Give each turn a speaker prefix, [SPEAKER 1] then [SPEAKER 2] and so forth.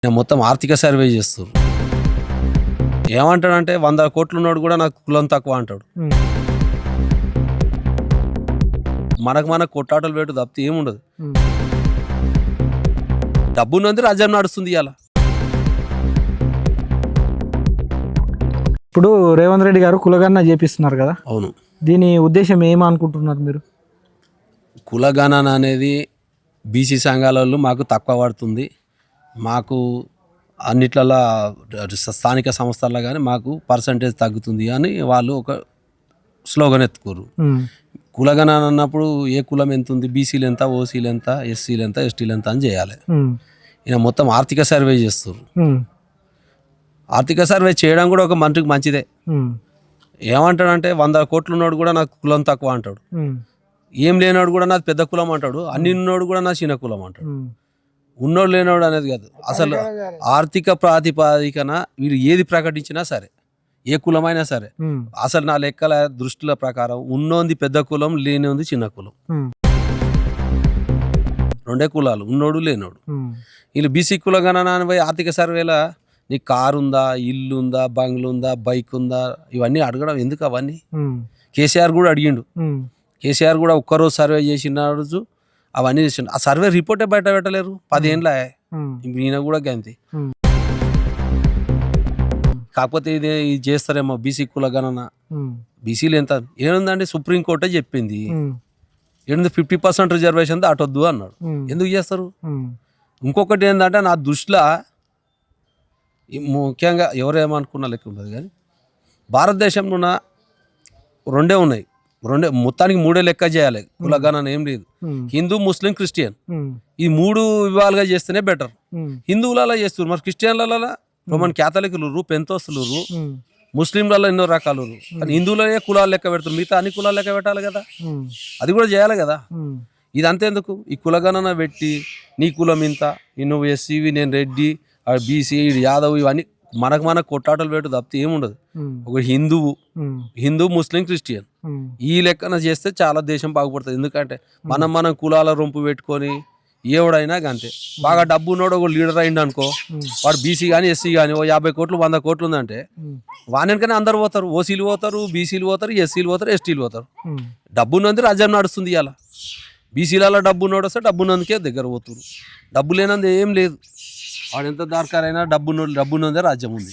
[SPEAKER 1] నేను మొత్తం ఆర్థిక సర్వే చేస్తారు. ఏమంటాడంటే 100 కోట్లు ఉన్నాడు కూడా నాకు కులం తక్కువ అంటాడు. మన కొట్టాటలు పెట్టు తప్పితే ఏముండదు. డబ్బున్నది రాజ్యం నడుస్తుంది ఇవాళ.
[SPEAKER 2] ఇప్పుడు రేవంత్ రెడ్డి గారు కులగణన చేపిస్తున్నారు కదా,
[SPEAKER 1] అవును.
[SPEAKER 2] దీని ఉద్దేశం ఏమనుకుంటున్నారు మీరు?
[SPEAKER 1] కులగణన అనేది బీసీ సంఘాల వాళ్ళు మాకు తక్కువ పడుతుంది, మాకు అన్నిట్లలో స్థానిక సంస్థల్లో కానీ మాకు పర్సంటేజ్ తగ్గుతుంది అని వాళ్ళు ఒక స్లోగన్ ఎత్తుకోరు. కులగణన అన్నప్పుడు ఏ కులం ఎంత ఉంది, బీసీలు ఎంత, ఓసీలు ఎంత, ఎస్సీలు ఎంత, ఎస్టీలు ఎంత అని చేయాలి. ఈయన మొత్తం ఆర్థిక సర్వే చేస్తారు. ఆర్థిక సర్వే చేయడం కూడా ఒక మంత్రికి మంచిదే. ఏమంటాడంటే 100 కోట్లు ఉన్నాడు కూడా నాకు కులం తక్కువ అంటాడు, ఏం లేనాడు కూడా నాది పెద్ద కులం అంటాడు, అన్ని ఉన్నోడు కూడా నా చిన్న కులం అంటాడు. ఉన్నోడు లేనోడు అనేది కాదు, అసలు ఆర్థిక ప్రాతిపాదికన వీరు ఏది ప్రకటించినా సరే, ఏ కులమైనా సరే, అసలు నా లెక్కల దృష్టిల ప్రకారం ఉన్నోంది పెద్ద కులం, లేనిది చిన్న కులం, రెండే కులాలు, ఉన్నోడు లేనోడు. వీళ్ళు బీసీ కులగణన అని పోయి ఆర్థిక సర్వేల నీకు కారు ఉందా, ఇల్లు ఉందా, బంగ్లు ఉందా, బైక్ ఉందా, ఇవన్నీ అడగడం ఎందుకు? అవన్నీ కేసీఆర్ కూడా అడిగిండు. కేసీఆర్ కూడా ఒక్కరోజు సర్వే చేసిన రోజు అవన్నీ చేసిండు. ఆ సర్వే రిపోర్టే బయట పెట్టలేరు, 10 ఏళ్ళ ఈయన కూడా గంతి. కాకపోతే ఇది చేస్తారేమో బీసీ కులగణన. బీసీలు ఎంత ఏముందండి, సుప్రీంకోర్టే చెప్పింది ఏంటంటే 50% రిజర్వేషన్ దాటొద్దు అన్నాడు. ఎందుకు చేస్తారు? ఇంకొకటి ఏంటంటే నా దృష్టిలో ముఖ్యంగా ఎవరేమనుకున్నా లెక్క ఉంటుంది, కానీ భారతదేశంలో రెండే ఉన్నాయి, మొత్తానికి 3 లెక్క చేయాలి. కులగణన ఏం లేదు. హిందూ, ముస్లిం, క్రిస్టియన్, ఈ 3 విభాగాలుగా చేస్తేనే బెటర్. హిందువులలో చేస్తారు, మరి క్రిస్టియన్లలో రోమన్ క్యాథలిక్లు, పెంతోస్తులు, ముస్లింలలో ఎన్నో రకాలు, కానీ హిందువులే కులాలు లెక్క పెడతారు, మిగతా అన్ని కులాలు లెక్క పెట్టాలి కదా, అది కూడా చేయాలి కదా. ఇదంతా ఎందుకు? ఈ కులగణన పెట్టి నీ కులం ఇంత, నువ్వు ఎస్సీవి, నేను రెడ్డి, బీసీ, యాదవ్, ఇవన్నీ మన కొట్టాటలు పెట్టు తప్పితే ఏముండదు. ఒక హిందూ, ముస్లిం, క్రిస్టియన్ ఈ లెక్కన చేస్తే చాలా దేశం బాగుపడుతుంది. ఎందుకంటే మనం కులాల రొంపు పెట్టుకొని ఎవడైనా అంతే. బాగా డబ్బు ఉన్నాడు ఒక లీడర్ అయిండు అనుకో, వాడు బీసీ కానీ ఎస్సీ కానీ 50 కోట్లు 100 కోట్లు ఉందంటే వానికనే అందరు పోతారు. ఓసీలు పోతారు, బీసీలు పోతారు, ఎస్సీలు పోతారు, ఎస్టీలు పోతారు. డబ్బు ఉన్నది రాజ్యం నడుస్తుంది ఇవాళ. బీసీలలో డబ్బు ఉన్నాడు వస్తే డబ్బు ఉన్నందుకే దగ్గర పోతున్నారు, డబ్బు లేనందు ఏం లేదు. వాడు ఎంత దార్కారైనా డబ్బున్నదే రాజ్యం ఉంది.